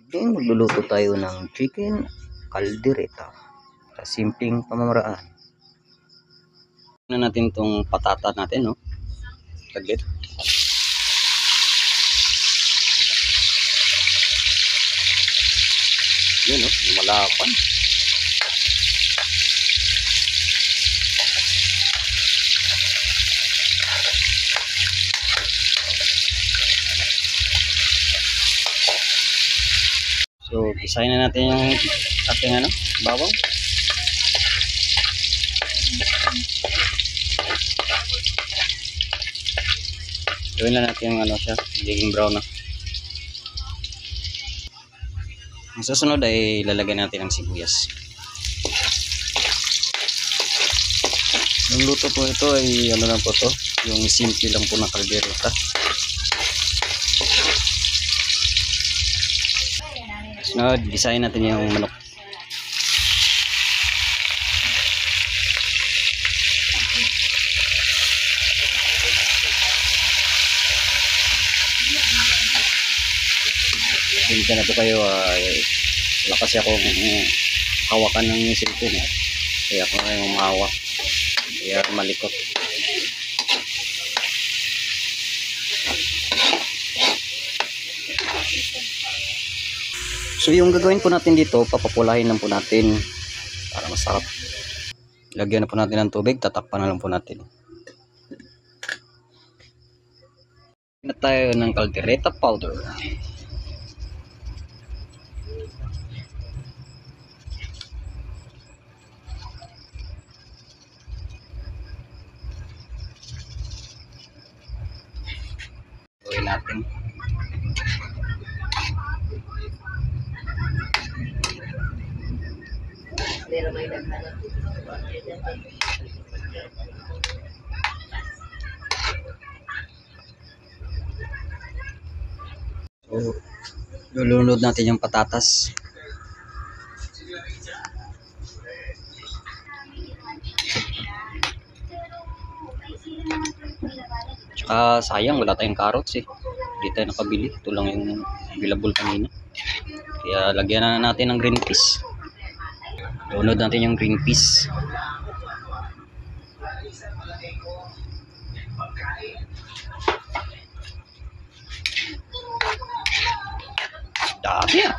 Ngayon magluluto tayo ng chicken caldereta sa simpleng pamamaraan. Na natin tong patata natin, no? Saglit. Yun, no? Lumalapan. So, isahin na natin yung ating bawang. Gawin na natin yung siya, magiging brown na. Ang susunod ay lalagay natin ng sibuyas. Yung luto po ito ay lang po to, yung simple lang po na caldereta. Sunod, design natin yung manok. Hindi na ito kayo, wala kasi akong hawakan ng cellphone. Kaya ako na yung mahawak. Kaya malikot. So yung gagawin po natin dito, papapulahin lang po natin para masarap. Lagyan na po natin ng tubig, tatakpan na lang po natin. Na tayo ng caldereta powder. Gawin natin. So, lulunod natin yung patatas. Tsaka sayang, wala tayong carrots eh. Hindi tayo nakabili. Ito lang yung available kanina. Kaya lagyan na natin ng green peas. Lunod natin yung green peas. Dami ah.